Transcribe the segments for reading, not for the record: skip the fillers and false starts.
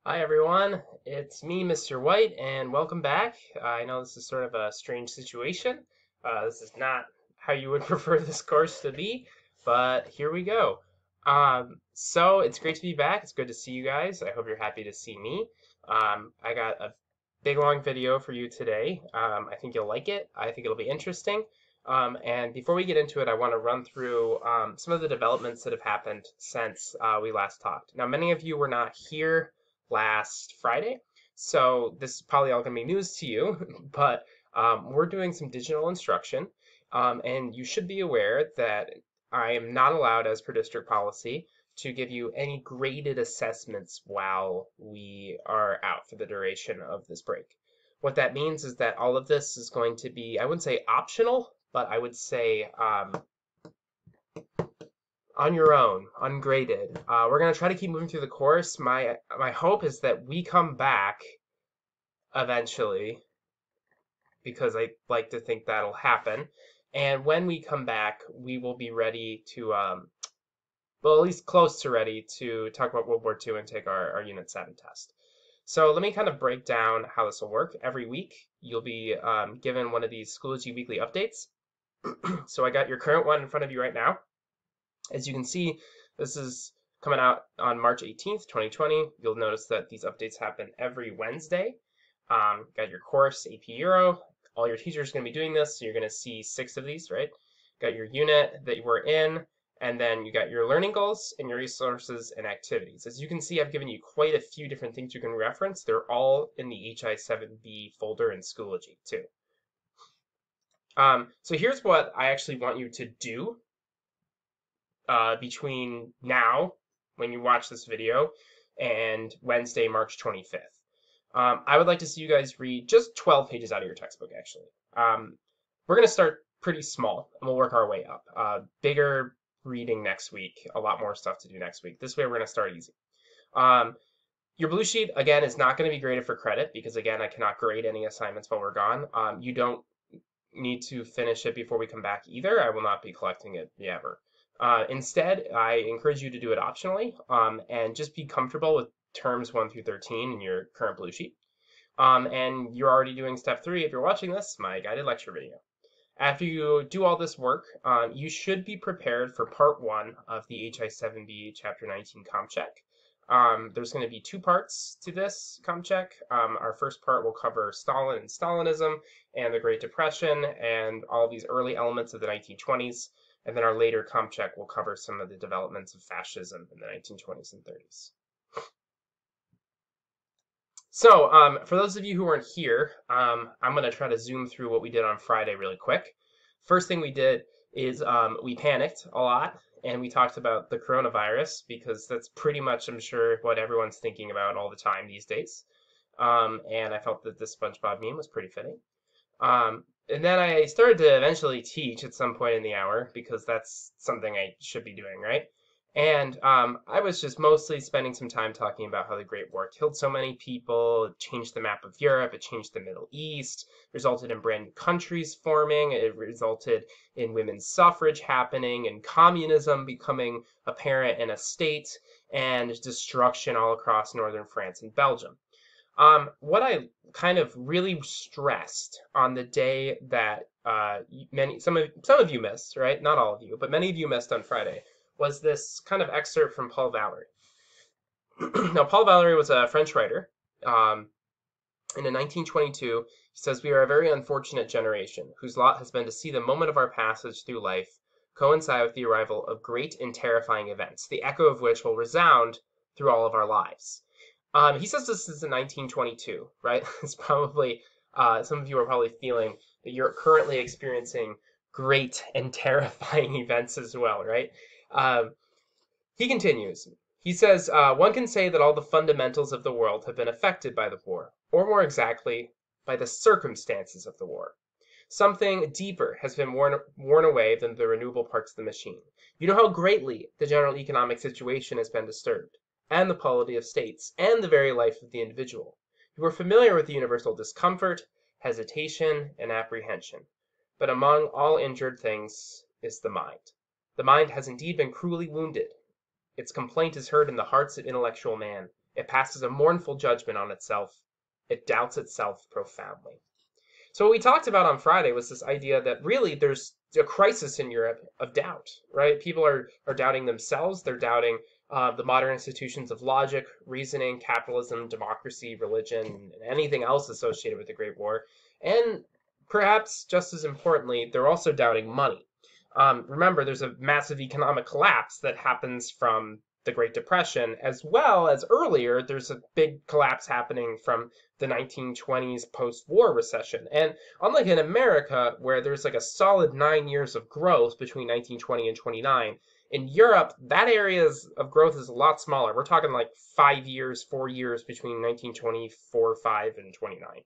Hi everyone, it's me, Mr. White, and welcome back. I know this is sort of a strange situation. This is not how you would prefer this course to be, but here we go. So it's great to be back. It's good to see you guys. I hope you're happy to see me. I got a big long video for you today. I think you'll like it. I think it'll be interesting. And before we get into it, I want to run through some of the developments that have happened since we last talked. Now, many of you were not here last Friday. So this is probably all going to be news to you, but we're doing some digital instruction. And you should be aware that I am not allowed, as per district policy, to give you any graded assessments while we are out for the duration of this break. What that means is that all of this is going to be, I wouldn't say optional, but I would say on your own, ungraded. We're going to try to keep moving through the course. My hope is that we come back eventually, because I like to think that'll happen. And when we come back, we will be ready to, well, at least close to ready to talk about World War II and take our Unit 7 test. So let me kind of break down how this will work. Every week, you'll be given one of these Schoology weekly updates. So I got your current one in front of you right now. As you can see, this is coming out on March 18th, 2020. You'll notice that these updates happen every Wednesday. Got your course, AP Euro. All your teachers are going to be doing this, so you're going to see 6 of these, right? Got your unit that you were in, and then you got your learning goals and your resources and activities. As you can see, I've given you quite a few different things you can reference. They're all in the HI7B folder in Schoology, too. So here's what I actually want you to do between now, when you watch this video, and Wednesday, March 25th. I would like to see you guys read just 12 pages out of your textbook, actually. We're going to start pretty small, and we'll work our way up. Bigger reading next week, a lot more stuff to do next week. This way, we're going to start easy. Your blue sheet, again, is not going to be graded for credit, because, again, I cannot grade any assignments while we're gone. You don't need to finish it before we come back either. I will not be collecting it ever. Instead, I encourage you to do it optionally, and just be comfortable with terms 1 through 13 in your current blue sheet. And you're already doing step 3 if you're watching this, my guided lecture video. After you do all this work, you should be prepared for part 1 of the HI7B Chapter 19 Comp Check. There's going to be 2 parts to this Comp Check. Our first part will cover Stalin and Stalinism and the Great Depression and all these early elements of the 1920s. And then our later Comp Check will cover some of the developments of fascism in the 1920s and 30s. So for those of you who weren't here, I'm going to try to zoom through what we did on Friday really quick. First thing we did is we panicked a lot, and we talked about the coronavirus, because that's pretty much, I'm sure, what everyone's thinking about all the time these days. And I felt that this SpongeBob meme was pretty fitting. And then I started to eventually teach at some point in the hour, because that's something I should be doing, right? And I was just mostly spending some time talking about how the Great War killed so many people, it changed the map of Europe, it changed the Middle East, resulted in brand new countries forming, it resulted in women's suffrage happening, and communism becoming apparent in a state, and destruction all across northern France and Belgium. What I kind of really stressed on the day that some of you missed, right? Not all of you, but many of you missed on Friday, was this kind of excerpt from Paul Valéry. Now, Paul Valéry was a French writer, and in 1922, he says, "We are a very unfortunate generation, whose lot has been to see the moment of our passage through life coincide with the arrival of great and terrifying events, the echo of which will resound through all of our lives." He says this is in 1922, right? It's probably, some of you are probably feeling that you're currently experiencing great and terrifying events as well, right? He continues. He says, "One can say that all the fundamentals of the world have been affected by the war, or more exactly, by the circumstances of the war. Something deeper has been worn away than the renewable parts of the machine. You know how greatly the general economic situation has been disturbed, and the polity of states, and the very life of the individual. You are familiar with the universal discomfort, hesitation, and apprehension. But among all injured things is the mind. The mind has indeed been cruelly wounded. Its complaint is heard in the hearts of intellectual man, It passes a mournful judgment on itself. It doubts itself profoundly. So what we talked about on Friday was this idea that really there's a crisis in Europe of doubt, right? People are doubting themselves. They're doubting the modern institutions of logic, reasoning, capitalism, democracy, religion, and anything else associated with the Great War. And perhaps just as importantly, they're also doubting money. Remember, there's a massive economic collapse that happens from the Great Depression, as well as earlier, there's a big collapse happening from the 1920s post-war recession. And unlike in America, where there's like a solid 9 years of growth between 1920 and 29, in Europe, that area of growth is a lot smaller. We're talking like 5 years, 4 years between 1924, 5, and 29.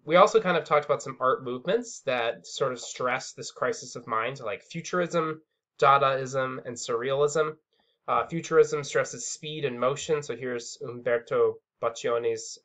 We also kind of talked about some art movements that sort of stress this crisis of mind, like Futurism, Dadaism, and Surrealism. Futurism stresses speed and motion, so here's Umberto Boccioni's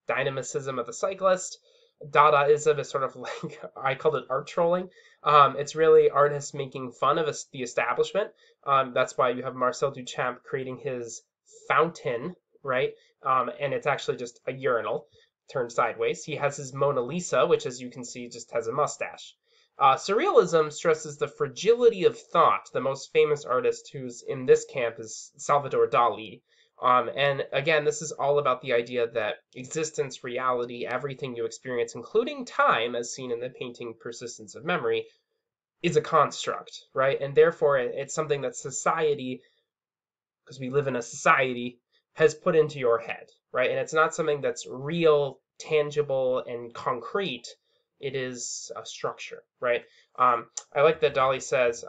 dynamicism of the cyclist. Dadaism is sort of like, I called it art trolling. It's really artists making fun of the establishment. That's why you have Marcel Duchamp creating his fountain, right? And it's actually just a urinal turned sideways. He has his Mona Lisa, which, as you can see, just has a mustache. Surrealism stresses the fragility of thought. The most famous artist who's in this camp is Salvador Dali. And again, this is all about the idea that existence, reality, everything you experience, including time, as seen in the painting Persistence of Memory, is a construct, right? And therefore, it's something that society, because we live in a society, has put into your head, right? And it's not something that's real, tangible, and concrete. It is a structure, right? I like that Dali says,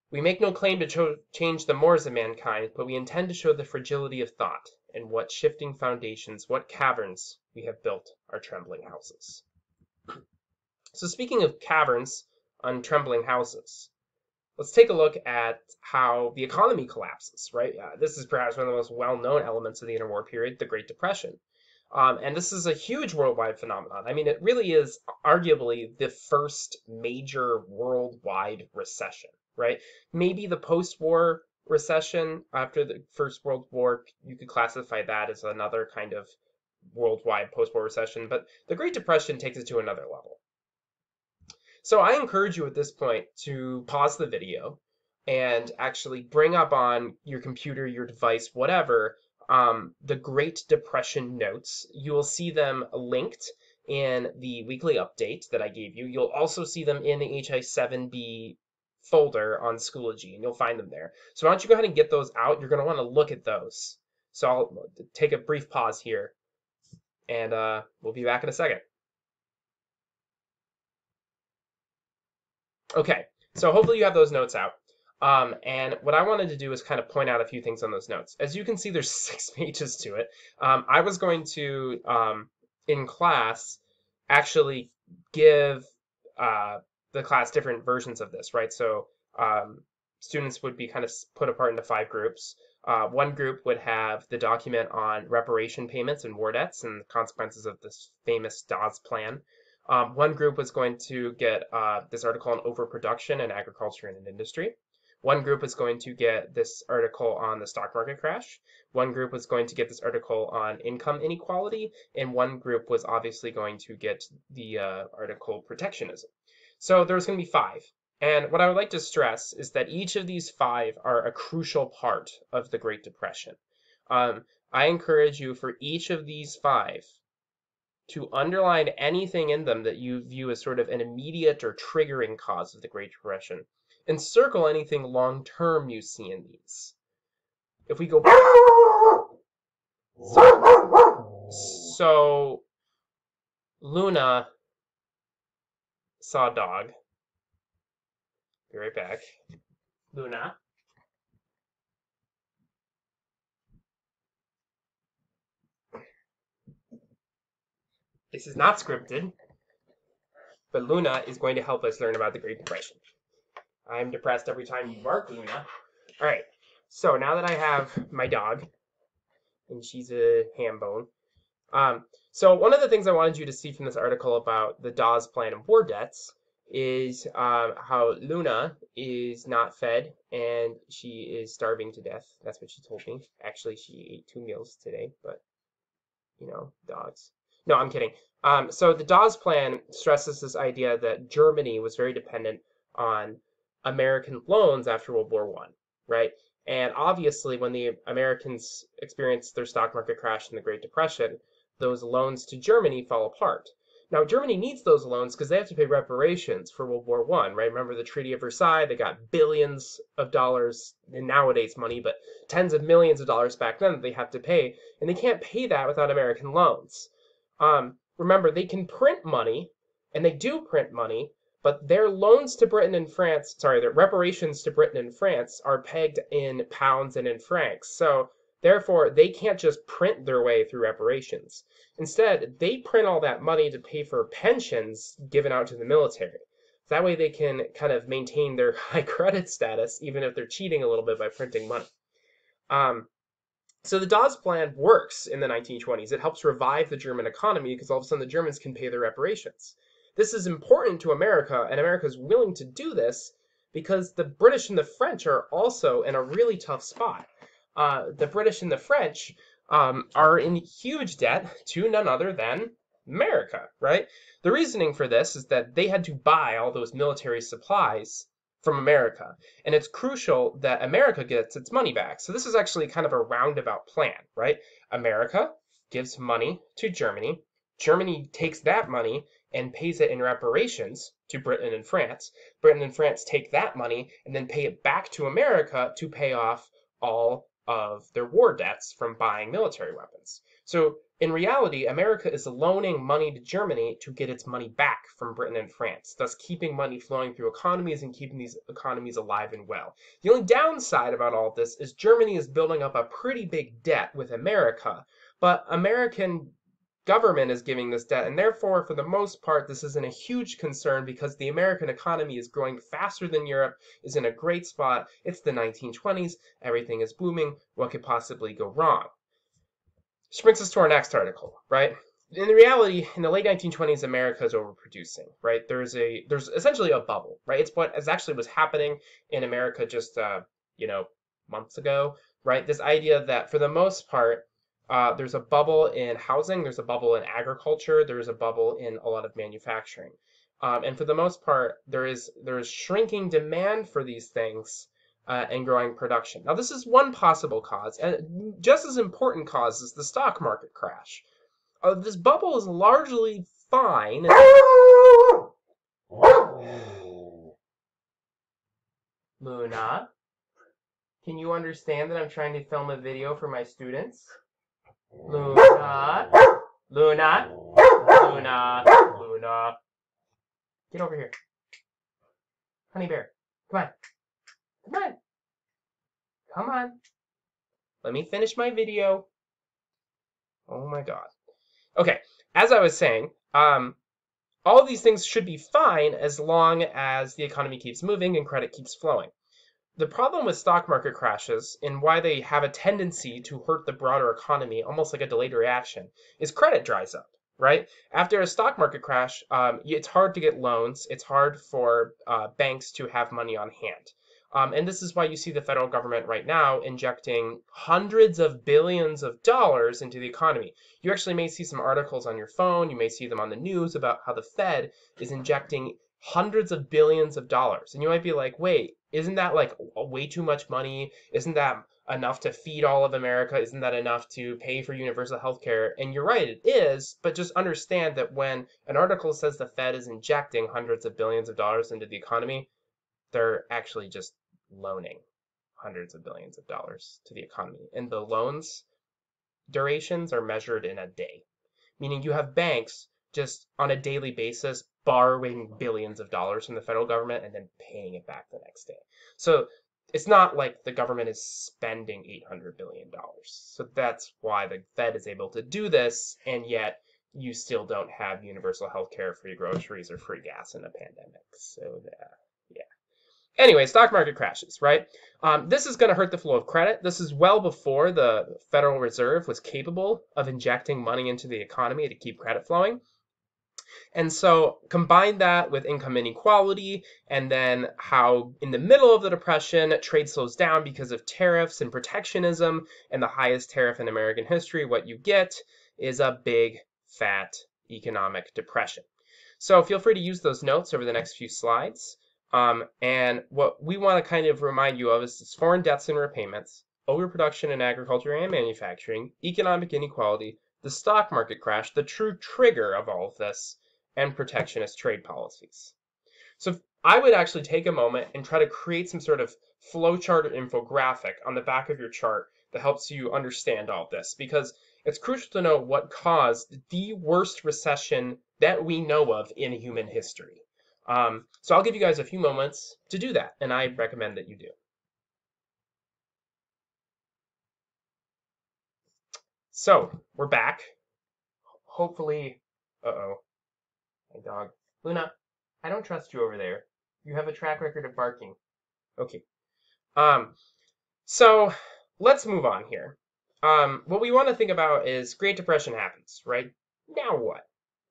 we make no claim to change the mores of mankind, but we intend to show the fragility of thought, and what shifting foundations, what caverns we have built our trembling houses. So speaking of caverns on trembling houses, let's take a look at how the economy collapses, right? This is perhaps one of the most well-known elements of the interwar period, the Great Depression. And this is a huge worldwide phenomenon. I mean, it really is arguably the first major worldwide recession, right? Maybe the post-war recession after the First World War, you could classify that as another kind of worldwide post-war recession, but the Great Depression takes it to another level. So I encourage you at this point to pause the video and actually bring up on your computer, your device, whatever, the Great Depression notes. You will see them linked in the weekly update that I gave you. You'll also see them in the HI7B folder on Schoology, and you'll find them there. So why don't you go ahead and get those out? You're going to want to look at those. So I'll take a brief pause here, and we'll be back in a second. Okay, so hopefully you have those notes out. And what I wanted to do is kind of point out a few things on those notes. As you can see, there's 6 pages to it. I was going to, in class, actually give the class different versions of this, right? So students would be kind of put apart into 5 groups. One group would have the document on reparation payments and war debts and the consequences of this famous Dawes Plan. One group was going to get this article on overproduction in agriculture and industry. One group was going to get this article on the stock market crash. One group was going to get this article on income inequality. And one group was obviously going to get the article protectionism. So there's going to be 5. And what I would like to stress is that each of these 5 are a crucial part of the Great Depression. I encourage you for each of these 5 to underline anything in them that you view as sort of an immediate or triggering cause of the Great Depression, and circle anything long-term you see in these. If we go back, so Luna saw a dog. Be right back. Luna. This is not scripted, but Luna is going to help us learn about the Great Depression. I'm depressed every time you bark, Luna. All right, so now that I have my dog, and she's a ham bone, so one of the things I wanted you to see from this article about the Dawes Plan and war debts is how Luna is not fed and she is starving to death. That's what she told me. Actually, she ate 2 meals today, but you know, dogs. No, I'm kidding. So the Dawes Plan stresses this idea that Germany was very dependent on American loans after World War One, right? And obviously, when the Americans experienced their stock market crash in the Great Depression, those loans to Germany fell apart. Now, Germany needs those loans because they have to pay reparations for World War One, right? Remember the Treaty of Versailles? They got billions of dollars in nowadays money, but tens of millions of dollars back then that they have to pay, and they can't pay that without American loans. Remember, they can print money, and they do print money, but their loans to Britain and France, sorry, their reparations to Britain and France are pegged in pounds and in francs. So therefore, they can't just print their way through reparations. Instead, they print all that money to pay for pensions given out to the military. That way they can kind of maintain their high credit status, even if they're cheating a little bit by printing money. So the Dawes Plan works in the 1920s. It helps revive the German economy because all of a sudden the Germans can pay their reparations. This is important to America, and America is willing to do this because the British and the French are also in a really tough spot. The British and the French are in huge debt to none other than America, right? The reasoning for this is that they had to buy all those military supplies from America, and it's crucial that America gets its money back. So this is actually kind of a roundabout plan, right? America gives money to Germany. Germany takes that money and pays it in reparations to Britain and France. Britain and France take that money and then pay it back to America to pay off all of their war debts from buying military weapons. So in reality, America is loaning money to Germany to get its money back from Britain and France, thus keeping money flowing through economies and keeping these economies alive and well. The only downside about all this is Germany is building up a pretty big debt with America, but American government is giving this debt, and therefore, for the most part, this isn't a huge concern because the American economy is growing faster than Europe, is in a great spot. It's the 1920s, everything is booming. What could possibly go wrong? Which brings us to our next article, right? In reality, in the late 1920s, America is overproducing, right? There's essentially a bubble, right? It's what is actually was happening in America just months ago, right? This idea that for the most part, there's a bubble in housing, there's a bubble in agriculture, there's a bubble in a lot of manufacturing. And for the most part, there is shrinking demand for these things and growing production. Now, this is one possible cause, and just as important cause is the stock market crash. This bubble is largely fine. Luna, can you understand that I'm trying to film a video for my students? Luna, Luna, Luna, Luna. Get over here. Honey bear, come on. Come on. Come on. Let me finish my video. Oh my God. Okay, as I was saying, all of these things should be fine as long as the economy keeps moving and credit keeps flowing. The problem with stock market crashes and why they have a tendency to hurt the broader economy, almost like a delayed reaction, is credit dries up, right? After a stock market crash, it's hard to get loans. It's hard for banks to have money on hand. And this is why you see the federal government right now injecting hundreds of billions of dollars into the economy. You actually may see some articles on your phone. You may see them on the news about how the Fed is injecting hundreds of billions of dollars. And you might be like, wait, isn't that like way too much money? Isn't that enough to feed all of America? Isn't that enough to pay for universal health care? And you're right, it is, but just understand that when an article says the Fed is injecting hundreds of billions of dollars into the economy, they're actually just loaning hundreds of billions of dollars to the economy. And the loans durations are measured in a day, meaning you have banks just on a daily basis borrowing billions of dollars from the federal government and then paying it back the next day. So it's not like the government is spending $800 billion. So that's why the Fed is able to do this, and yet you still don't have universal health care, free groceries, or free gas in a pandemic. So yeah. Anyway, stock market crashes, right? This is going to hurt the flow of credit. This is well before the Federal Reserve was capable of injecting money into the economy to keep credit flowing. And so combine that with income inequality, and then how in the middle of the Depression, trade slows down because of tariffs and protectionism, and the highest tariff in American history, what you get is a big, fat economic depression. So feel free to use those notes over the next few slides. And what we want to kind of remind you of is this foreign debts and repayments, overproduction in agriculture and manufacturing, economic inequality, the stock market crash, the true trigger of all of this, and protectionist trade policies. So I would actually take a moment and try to create some sort of flowchart or infographic on the back of your chart that helps you understand all this, because it's crucial to know what caused the worst recession that we know of in human history. So I'll give you guys a few moments to do that, and I recommend that you do. So we're back. Hopefully, uh-oh, my dog. Luna, I don't trust you over there. You have a track record of barking. Okay. Um, So let's move on here. What we want to think about is Great Depression happens, right? Now what?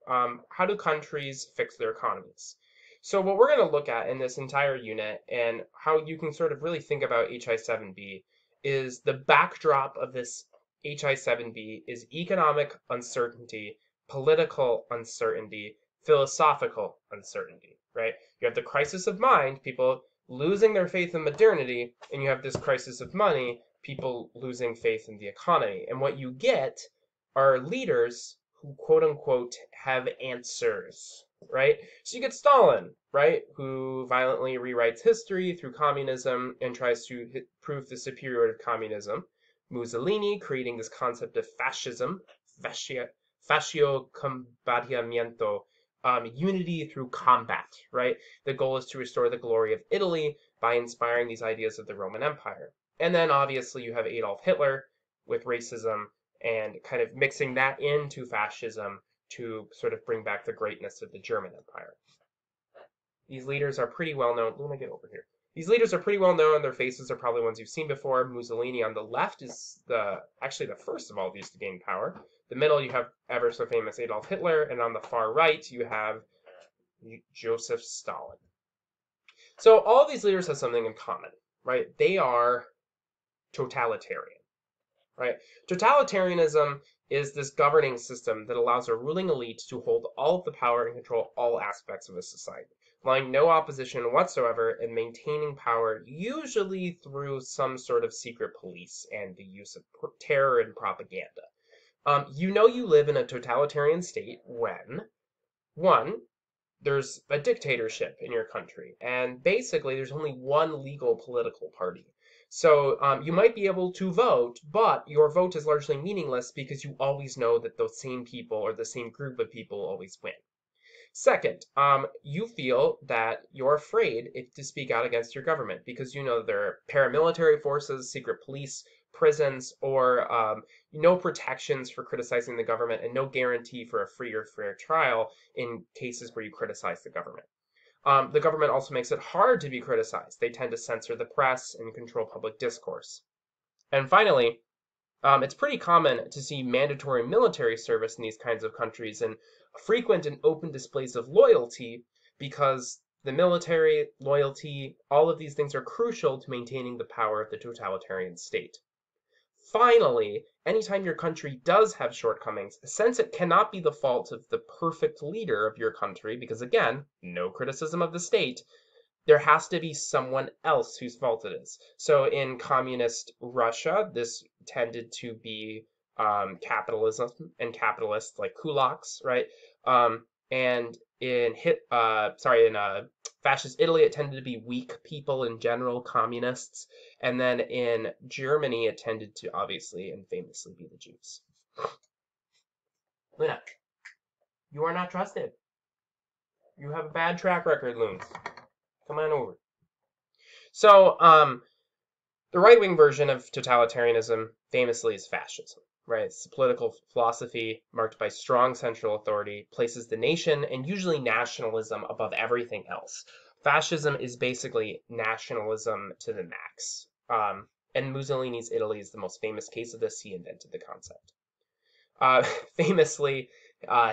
How do countries fix their economies? So what we're going to look at in this entire unit and how you can sort of really think about HI7B is the backdrop of this HI7B is economic uncertainty, political uncertainty, philosophical uncertainty, right? You have the crisis of mind, people losing their faith in modernity, and you have this crisis of money, people losing faith in the economy. And what you get are leaders who, quote unquote, have answers, right? So you get Stalin, right, who violently rewrites history through communism and tries to prove the superiority of communism. Mussolini, creating this concept of fascism, fascio combattimento, unity through combat, right? The goal is to restore the glory of Italy by inspiring these ideas of the Roman Empire. And then obviously you have Adolf Hitler with racism and kind of mixing that into fascism to sort of bring back the greatness of the German Empire. These leaders are pretty well known. Let me get over here. These leaders are pretty well known. Their faces are probably ones you've seen before. Mussolini on the left is actually the first of all these to gain power. The middle you have ever so famous Adolf Hitler, and on the far right you have Joseph Stalin. So all of these leaders have something in common, right? They are totalitarian, right? Totalitarianism is this governing system that allows a ruling elite to hold all of the power and control all aspects of a society, allowing no opposition whatsoever and maintaining power usually through some sort of secret police and the use of terror and propaganda. You know you live in a totalitarian state when, one, there's a dictatorship in your country, and basically there's only one legal political party. So you might be able to vote, but your vote is largely meaningless because you always know that those same people or the same group of people always win. Second, you feel that you're afraid to speak out against your government because you know there are paramilitary forces, secret police, prisons, or no protections for criticizing the government and no guarantee for a free or fair trial in cases where you criticize the government. The government also makes it hard to be criticized. They tend to censor the press and control public discourse. And finally, it's pretty common to see mandatory military service in these kinds of countries and frequent and open displays of loyalty because the military, loyalty, all of these things are crucial to maintaining the power of the totalitarian state. Finally, anytime your country does have shortcomings, since it cannot be the fault of the perfect leader of your country, because again, no criticism of the state, there has to be someone else whose fault it is. So in communist Russia, this tended to be capitalism and capitalists like kulaks, right? And in fascist Italy, it tended to be weak people in general, communists. And then in Germany, it tended to obviously and famously be the Jews. Luna, you are not trusted. You have a bad track record, Loons. Come on over. So, the right-wing version of totalitarianism famously is fascism, right? It's a political philosophy marked by strong central authority, places the nation and usually nationalism above everything else. Fascism is basically nationalism to the max. And Mussolini's Italy is the most famous case of this. He invented the concept. Famously,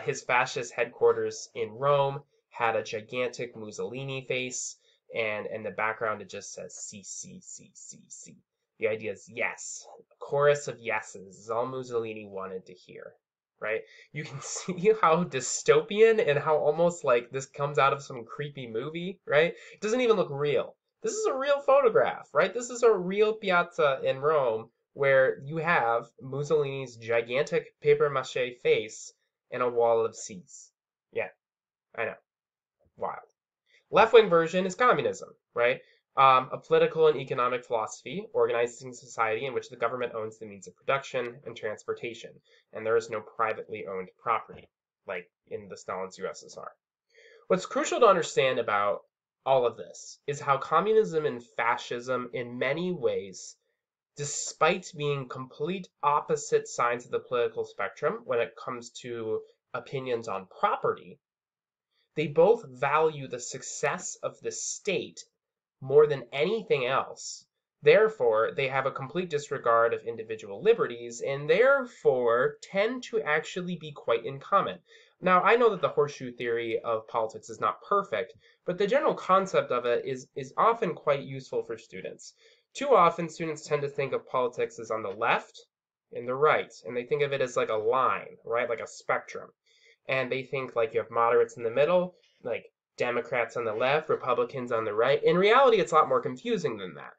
His fascist headquarters in Rome had a gigantic Mussolini face, and in the background it just says C, C, C, C, C. The idea is yes, a chorus of yeses is all Mussolini wanted to hear, right? You can see how dystopian and how almost like this comes out of some creepy movie, right? It doesn't even look real. This is a real photograph, right? This is a real piazza in Rome where you have Mussolini's gigantic papier-mâché face and a wall of C's. Yeah, I know. Wild. Left-wing version is communism, right? A political and economic philosophy organizing society in which the government owns the means of production and transportation, and there is no privately owned property, like in the Stalin's USSR. What's crucial to understand about all of this is how communism and fascism, in many ways, despite being complete opposite sides of the political spectrum when it comes to opinions on property, they both value the success of the state more than anything else. Therefore, they have a complete disregard of individual liberties and therefore tend to actually be quite in common. Now, I know that the horseshoe theory of politics is not perfect, but the general concept of it is often quite useful for students. Too often, students tend to think of politics as on the left and the right, and they think of it as like a line, right? Like a spectrum. And they think like you have moderates in the middle, like Democrats on the left, Republicans on the right. In reality, it's a lot more confusing than that.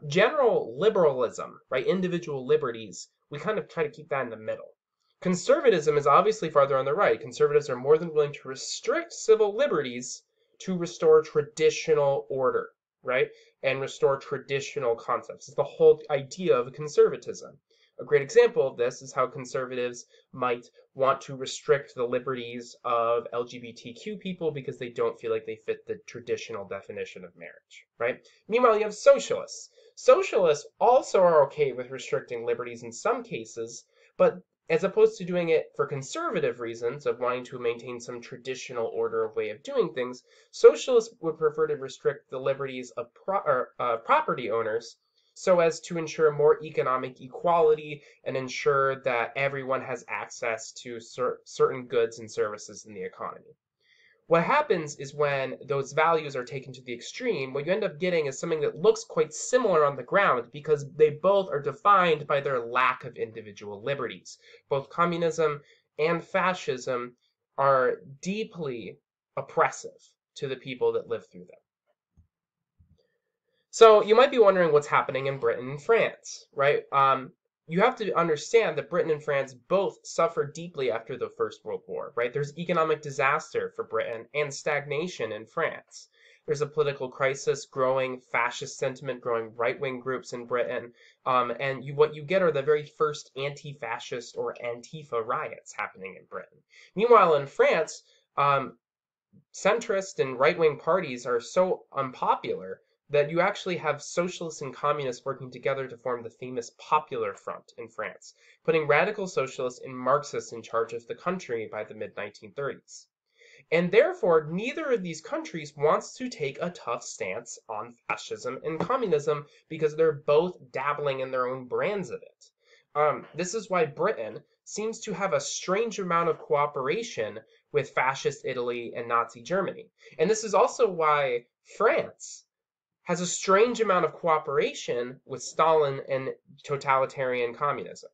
General liberalism, right, individual liberties, we kind of try to keep that in the middle. Conservatism is obviously farther on the right. Conservatives are more than willing to restrict civil liberties to restore traditional order, right, and restore traditional concepts. It's the whole idea of conservatism. A great example of this is how conservatives might want to restrict the liberties of LGBTQ people because they don't feel like they fit the traditional definition of marriage, right? Meanwhile, you have socialists. Socialists also are okay with restricting liberties in some cases, but as opposed to doing it for conservative reasons of wanting to maintain some traditional order of way of doing things, socialists would prefer to restrict the liberties of property owners so as to ensure more economic equality and ensure that everyone has access to certain goods and services in the economy. What happens is when those values are taken to the extreme, what you end up getting is something that looks quite similar on the ground because they both are defined by their lack of individual liberties. Both communism and fascism are deeply oppressive to the people that live through them. So you might be wondering what's happening in Britain and France, right? You have to understand that Britain and France both suffered deeply after the First World War, right? There's economic disaster for Britain and stagnation in France. There's a political crisis, growing fascist sentiment, growing right-wing groups in Britain, and what you get are the very first anti-fascist or Antifa riots happening in Britain. Meanwhile, in France, centrist and right-wing parties are so unpopular that you actually have socialists and communists working together to form the famous Popular Front in France, putting radical socialists and Marxists in charge of the country by the mid-1930s. And therefore, neither of these countries wants to take a tough stance on fascism and communism because they're both dabbling in their own brands of it. This is why Britain seems to have a strange amount of cooperation with fascist Italy and Nazi Germany. And this is also why France has a strange amount of cooperation with Stalin and totalitarian communism.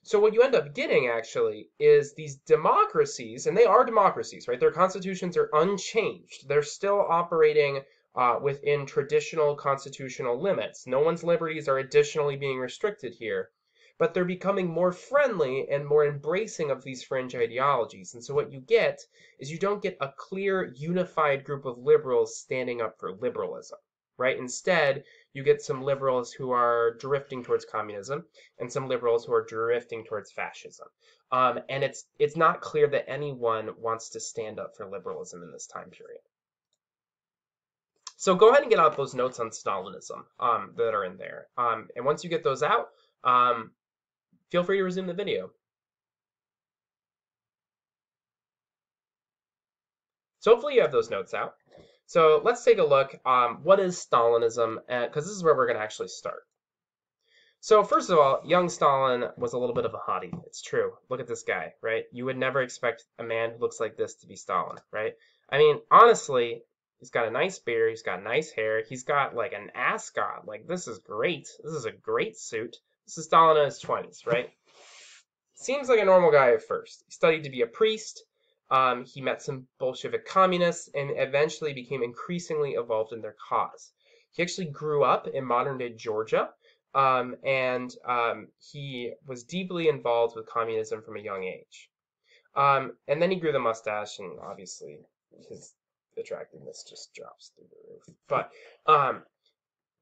So what you end up getting actually is these democracies, and they are democracies, right? Their constitutions are unchanged. They're still operating within traditional constitutional limits. No one's liberties are additionally being restricted here, but they're becoming more friendly and more embracing of these fringe ideologies. And so what you get is you don't get a clear, unified group of liberals standing up for liberalism. Right? Instead, you get some liberals who are drifting towards communism and some liberals who are drifting towards fascism. And it's not clear that anyone wants to stand up for liberalism in this time period. So go ahead and get out those notes on Stalinism that are in there. And once you get those out, feel free to resume the video. So hopefully you have those notes out. So let's take a look. What is Stalinism? Because this is where we're going to actually start. So first of all, young Stalin was a little bit of a hottie. It's true. Look at this guy, right? You would never expect a man who looks like this to be Stalin, right? I mean, honestly, he's got a nice beard, he's got nice hair, he's got like an ascot. Like this is great. This is a great suit. This is Stalin in his 20s, right? Seems like a normal guy at first. He studied to be a priest. He met some Bolshevik communists and eventually became increasingly involved in their cause. He actually grew up in modern-day Georgia, and he was deeply involved with communism from a young age. And then he grew the mustache, and obviously his attractiveness just drops through the roof. But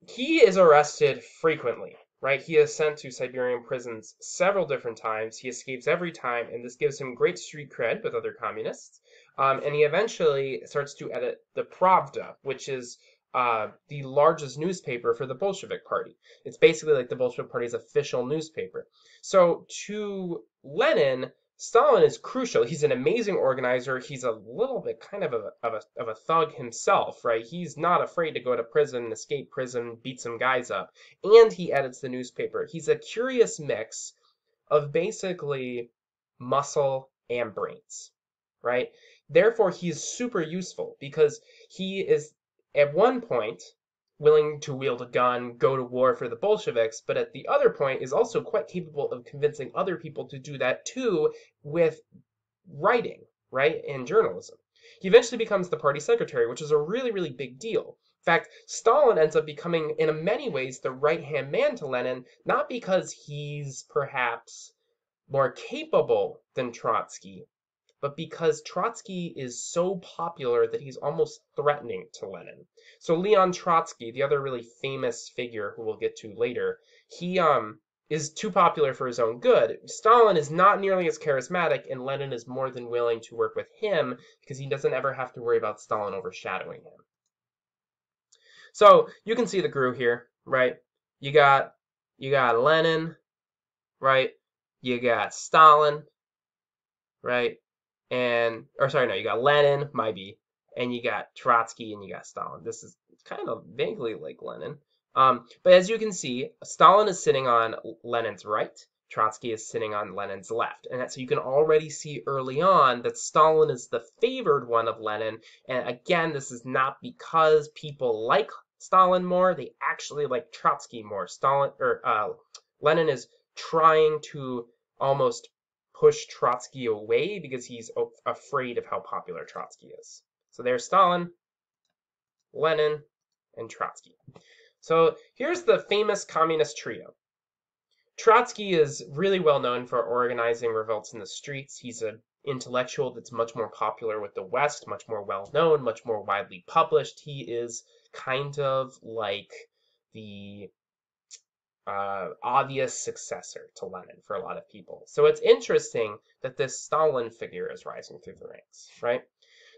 he is arrested frequently, right? He is sent to Siberian prisons several different times. He escapes every time, and this gives him great street cred with other communists. And he eventually starts to edit the Pravda, which is the largest newspaper for the Bolshevik Party. It's basically like the Bolshevik Party's official newspaper. So to Lenin, Stalin is crucial. He's an amazing organizer. He's a little bit kind of a thug himself, right? He's not afraid to go to prison, escape prison, beat some guys up. And he edits the newspaper. He's a curious mix of basically muscle and brains, right? Therefore, he's super useful because he is at one point willing to wield a gun, go to war for the Bolsheviks, but at the other point is also quite capable of convincing other people to do that too with writing, right, and journalism. He eventually becomes the party secretary, which is a really, really big deal. In fact, Stalin ends up becoming, in many ways, the right-hand man to Lenin, not because he's perhaps more capable than Trotsky, but because Trotsky is so popular that he's almost threatening to Lenin. So Leon Trotsky, the other really famous figure who we'll get to later, he is too popular for his own good. Stalin is not nearly as charismatic, and Lenin is more than willing to work with him because he doesn't ever have to worry about Stalin overshadowing him. So you can see the GRU here, right? You got Lenin, right? You got Stalin, right? Or sorry, no, you got Lenin, and you got Trotsky, and you got Stalin. This is kind of vaguely like Lenin. But as you can see, Stalin is sitting on Lenin's right, Trotsky is sitting on Lenin's left. And so you can already see early on that Stalin is the favored one of Lenin. And again, this is not because people like Stalin more, they actually like Trotsky more. Lenin is trying to almost push Trotsky away because he's afraid of how popular Trotsky is. So there's Stalin, Lenin, and Trotsky. So here's the famous communist trio. Trotsky is really well known for organizing revolts in the streets. He's an intellectual that's much more popular with the West, much more well known, much more widely published. He is kind of like the obvious successor to Lenin for a lot of people. So it's interesting that this Stalin figure is rising through the ranks, right?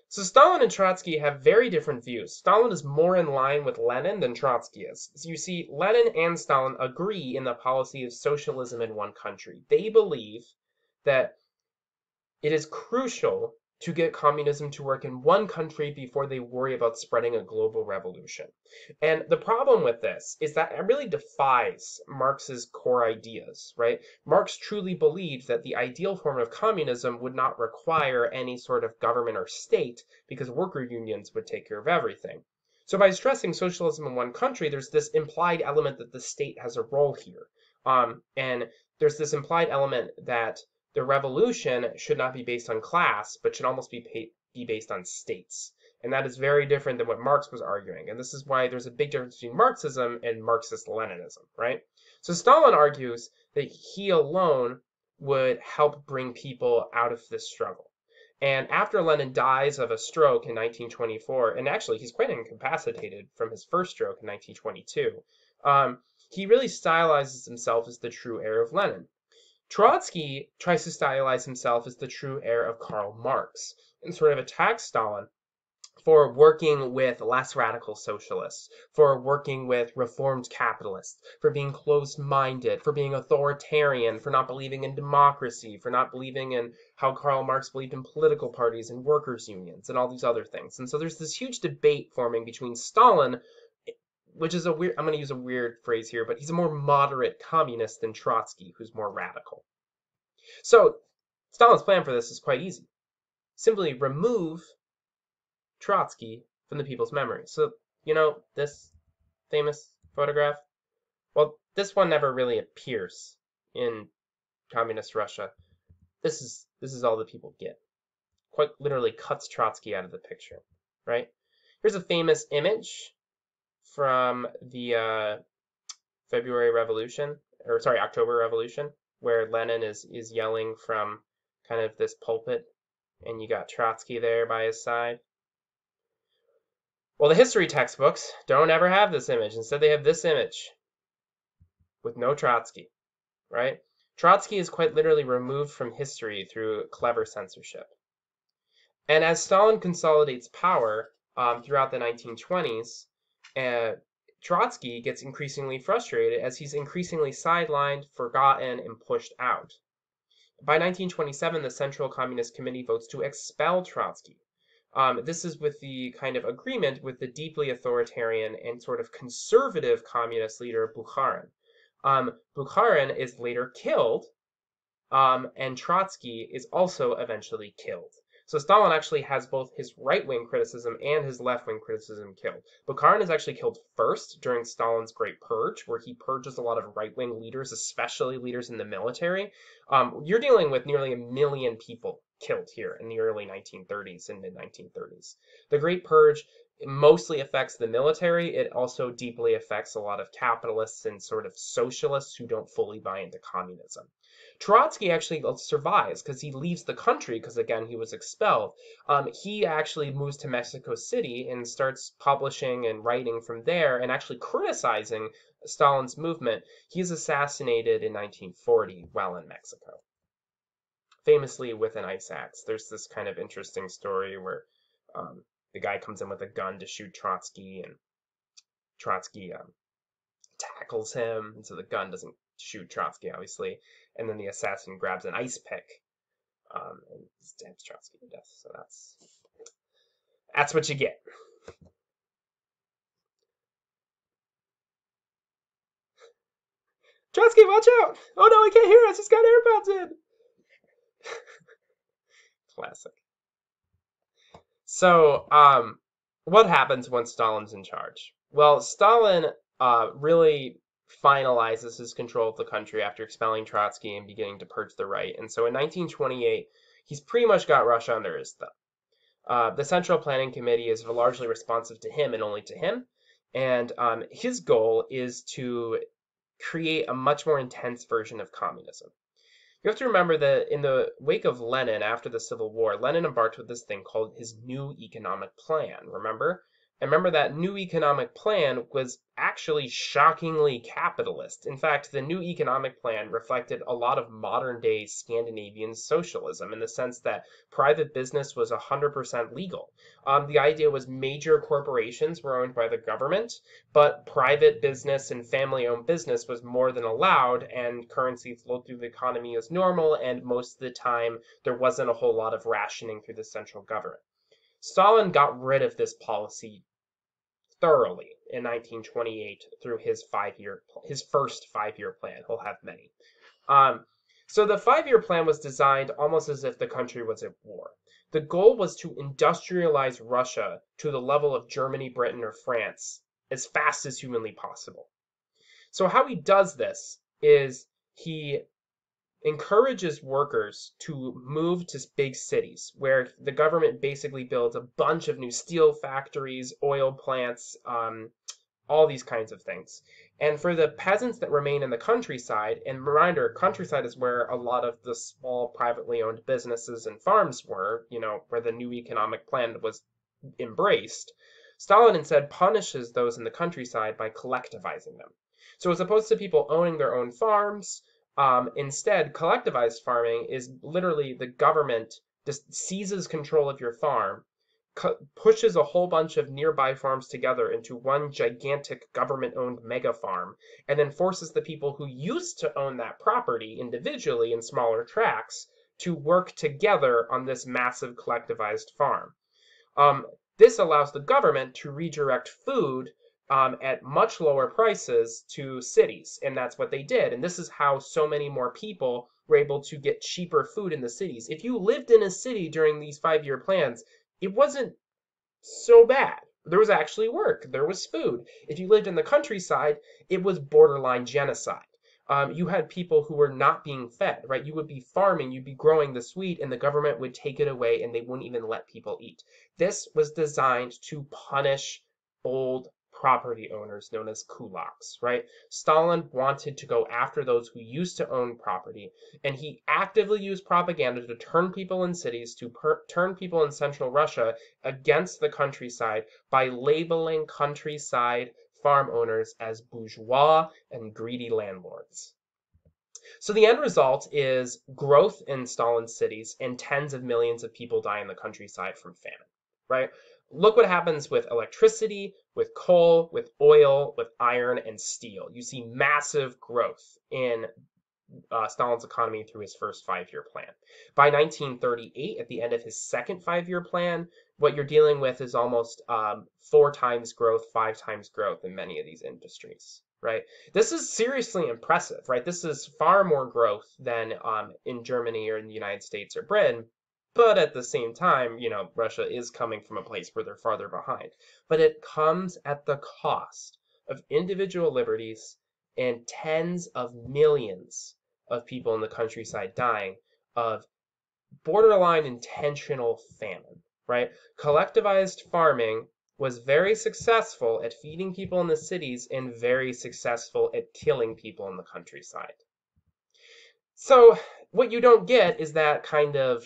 So Stalin and Trotsky have very different views. Stalin is more in line with Lenin than Trotsky is. So you see, Lenin and Stalin agree in the policy of socialism in one country. They believe that it is crucial to get communism to work in one country before they worry about spreading a global revolution. And the problem with this is that it really defies Marx's core ideas, right? Marx truly believed that the ideal form of communism would not require any sort of government or state because worker unions would take care of everything. So by stressing socialism in one country, there's this implied element that the state has a role here. And there's this implied element that the revolution should not be based on class, but should almost be based on states. And that is very different than what Marx was arguing. And this is why there's a big difference between Marxism and Marxist-Leninism, right? So Stalin argues that he alone would help bring people out of this struggle. And after Lenin dies of a stroke in 1924, and actually he's quite incapacitated from his first stroke in 1922, he really stylizes himself as the true heir of Lenin. Trotsky tries to stylize himself as the true heir of Karl Marx and sort of attacks Stalin for working with less radical socialists, for working with reformed capitalists, for being closed-minded, for being authoritarian, for not believing in democracy, for not believing in how Karl Marx believed in political parties and workers' unions and all these other things. And so there's this huge debate forming between Stalin which is a weird, I'm going to use a weird phrase here, but he's a more moderate communist than Trotsky, who's more radical. So Stalin's plan for this is quite easy. Simply remove Trotsky from the people's memory. So, this famous photograph? Well, this one never really appears in communist Russia. This is all the people get. Quite literally cuts Trotsky out of the picture, right? Here's a famous image from the February Revolution, or sorry, October Revolution, where Lenin is yelling from kind of this pulpit, and you got Trotsky there by his side. Well, the history textbooks don't ever have this image. Instead, they have this image with no Trotsky, right? Trotsky is quite literally removed from history through clever censorship. And as Stalin consolidates power throughout the 1920s, Trotsky gets increasingly frustrated as he's increasingly sidelined, forgotten, and pushed out. By 1927, the Central Communist Committee votes to expel Trotsky. This is with the kind of agreement with the deeply authoritarian and sort of conservative communist leader Bukharin. Bukharin is later killed, and Trotsky is also eventually killed. So Stalin actually has both his right-wing criticism and his left-wing criticism killed. Bukharin is actually killed first during Stalin's Great Purge, where he purges a lot of right-wing leaders, especially leaders in the military. You're dealing with nearly 1 million people killed here in the early 1930s and mid-1930s. The Great Purge mostly affects the military. It also deeply affects a lot of capitalists and sort of socialists who don't fully buy into communism. Trotsky actually survives because he leaves the country because, again, he was expelled. He actually moves to Mexico City and starts publishing and writing from there and actually criticizing Stalin's movement. He's assassinated in 1940 while in Mexico, famously with an ice axe. There's this kind of interesting story where the guy comes in with a gun to shoot Trotsky, and Trotsky tackles him, and so the gun doesn't shoot Trotsky, obviously, and then the assassin grabs an ice pick and stabs Trotsky to death. So that's what you get. Trotsky, watch out! Oh no, he can't hear us. He's got AirPods in. Classic. So, what happens when Stalin's in charge? Well, Stalin really finalizes his control of the country after expelling Trotsky and beginning to purge the right. And so in 1928, he's pretty much got Russia under his thumb. The Central Planning Committee is largely responsive to him and only to him. And his goal is to create a much more intense version of communism. You have to remember that in the wake of Lenin after the Civil War, Lenin embarked with this thing called his New Economic Plan, remember? And remember that New Economic Plan was actually shockingly capitalist. In fact, the New Economic Plan reflected a lot of modern-day Scandinavian socialism in the sense that private business was 100% legal. The idea was major corporations were owned by the government, but private business and family-owned business was more than allowed, and currency flowed through the economy as normal, and most of the time there wasn't a whole lot of rationing through the central government. Stalin got rid of this policy thoroughly in 1928 through his first five-year plan. He'll have many. So the five-year plan was designed almost as if the country was at war. The goal was to industrialize Russia to the level of Germany, Britain, or France as fast as humanly possible. So how he does this is he encourages workers to move to big cities where the government basically builds a bunch of new steel factories, oil plants, all these kinds of things. And for the peasants that remain in the countryside, and reminder, countryside is where a lot of the small privately owned businesses and farms were, where the New Economic Plan was embraced, Stalin instead punishes those in the countryside by collectivizing them. So as opposed to people owning their own farms, instead, collectivized farming is literally the government just seizes control of your farm, pushes a whole bunch of nearby farms together into one gigantic government-owned mega farm, and then forces the people who used to own that property individually in smaller tracts to work together on this massive collectivized farm. This allows the government to redirect food at much lower prices to cities. And that's what they did. And this is how so many more people were able to get cheaper food in the cities. If you lived in a city during these 5-year plans, it wasn't so bad. There was actually work. There was food. If you lived in the countryside, it was borderline genocide. You had people who were not being fed, right? You would be farming, you'd be growing this wheat, and the government would take it away and they wouldn't even let people eat. This was designed to punish old property owners known as kulaks, right? Stalin wanted to go after those who used to own property, and he actively used propaganda to turn people in cities, to turn people in central Russia against the countryside by labeling countryside farm owners as bourgeois and greedy landlords. So the end result is growth in Stalin's cities and tens of millions of people die in the countryside from famine, right? Look what happens with electricity, with coal, with oil, with iron and steel. You see massive growth in Stalin's economy through his first 5-year plan. By 1938, at the end of his second 5-year plan, what you're dealing with is almost 4 times growth, 5 times growth in many of these industries, right? This is seriously impressive, right? This is far more growth than in Germany or in the United States or Britain. But at the same time, Russia is coming from a place where they're farther behind. But it comes at the cost of individual liberties and tens of millions of people in the countryside dying of borderline intentional famine, right? Collectivized farming was very successful at feeding people in the cities and very successful at killing people in the countryside. So what you don't get is that kind of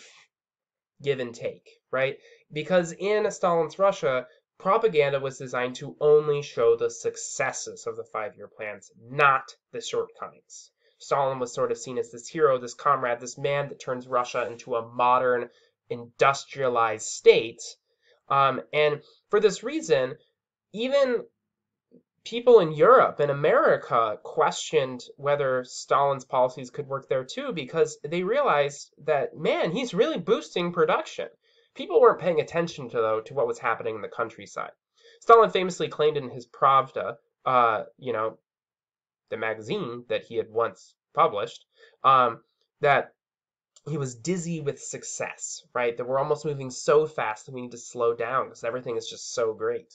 give and take, right? Because in Stalin's Russia, propaganda was designed to only show the successes of the 5-year plans, not the shortcomings. Stalin was sort of seen as this hero, this comrade, this man that turns Russia into a modern, industrialized state. And for this reason, even people in Europe and America questioned whether Stalin's policies could work there too, because they realized that, man, he's really boosting production. People weren't paying attention to what was happening in the countryside. Stalin famously claimed in his Pravda, the magazine that he had once published, that he was dizzy with success, right? That we're almost moving so fast that we need to slow down because everything is just so great.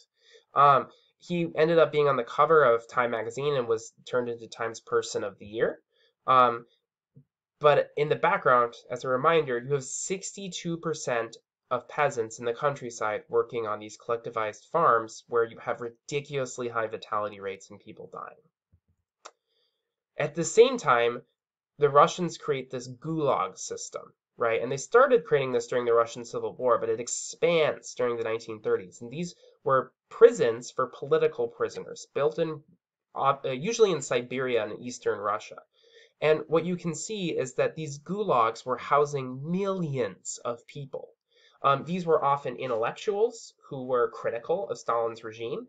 He ended up being on the cover of Time magazine and was turned into Time's Person of the Year. But in the background, as a reminder, you have 62% of peasants in the countryside working on these collectivized farms where you have ridiculously high vitality rates and people dying. At the same time, the Russians create this Gulag System, right? And they started creating this during the Russian Civil War, but it expands during the 1930s. And these were prisons for political prisoners, built in usually in Siberia and Eastern Russia. And what you can see is that these gulags were housing millions of people. These were often intellectuals who were critical of Stalin's regime.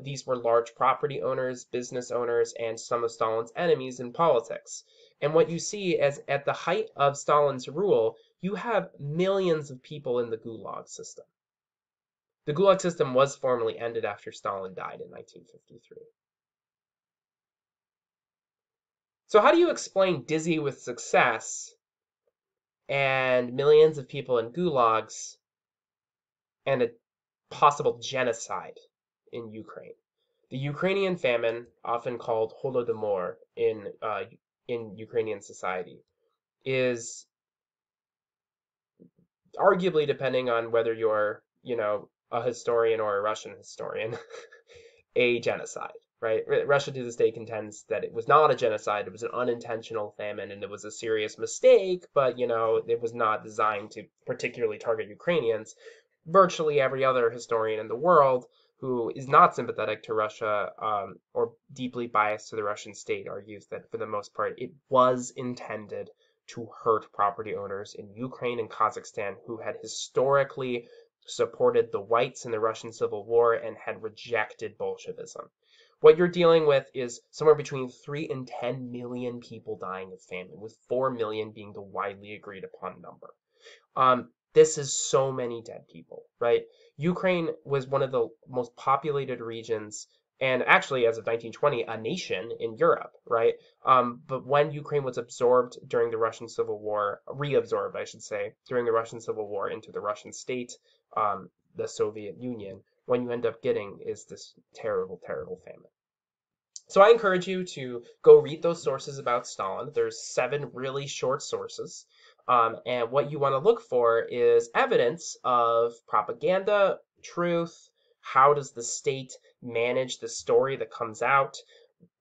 These were large property owners, business owners, and some of Stalin's enemies in politics. And what you see is at the height of Stalin's rule, you have millions of people in the Gulag system. The Gulag system was formally ended after Stalin died in 1953. So how do you explain dizzy with success and millions of people in gulags and a possible genocide in Ukraine? The Ukrainian famine, often called Holodomor in Ukrainian society, is arguably, depending on whether you're, a historian or a Russian historian, a genocide, right? Russia to this day contends that it was not a genocide, it was an unintentional famine, and it was a serious mistake, but, it was not designed to particularly target Ukrainians. Virtually every other historian in the world who is not sympathetic to Russia or deeply biased to the Russian state argues that for the most part it was intended to hurt property owners in Ukraine and Kazakhstan who had historically supported the whites in the Russian Civil War and had rejected Bolshevism. What you're dealing with is somewhere between 3 and 10 million people dying of famine, with 4 million being the widely agreed upon number. This is so many dead people, right? Ukraine was one of the most populated regions and actually, as of 1920, a nation in Europe, right? But when Ukraine was absorbed during the Russian Civil War, reabsorbed, I should say, during the Russian Civil War into the Russian state, the Soviet Union, what you end up getting is this terrible, terrible famine. So I encourage you to go read those sources about Stalin. There's 7 really short sources. And what you want to look for is evidence of propaganda, truth, how does the state manage the story that comes out.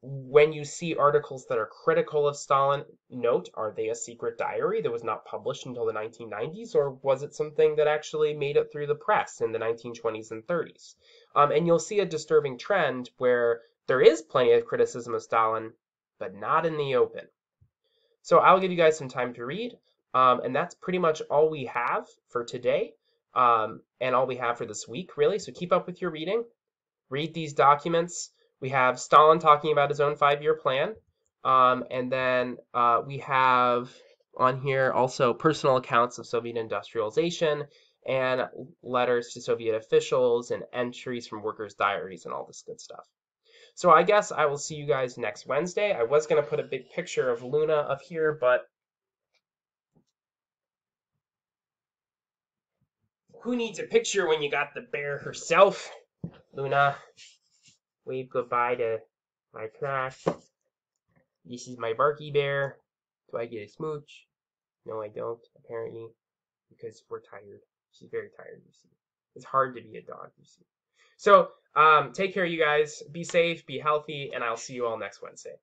When you see articles that are critical of Stalin, note, are they a secret diary that was not published until the 1990s, or was it something that actually made it through the press in the 1920s and 30s? And you'll see a disturbing trend where there is plenty of criticism of Stalin, but not in the open. So I'll give you guys some time to read, and that's pretty much all we have for today, and all we have for this week, really. So keep up with your reading. Read these documents. We have Stalin talking about his own 5-year plan. And then we have on here also personal accounts of Soviet industrialization and letters to Soviet officials and entries from workers' diaries and all this good stuff. So I guess I will see you guys next Wednesday. I was going to put a big picture of Luna up here, but who needs a picture when you got the bear herself? Luna, wave goodbye to my class. This is my Barky Bear. Do I get a smooch? No, I don't, apparently, because we're tired. She's very tired, you see. It's hard to be a dog, you see. So, take care, you guys. Be safe, be healthy, and I'll see you all next Wednesday.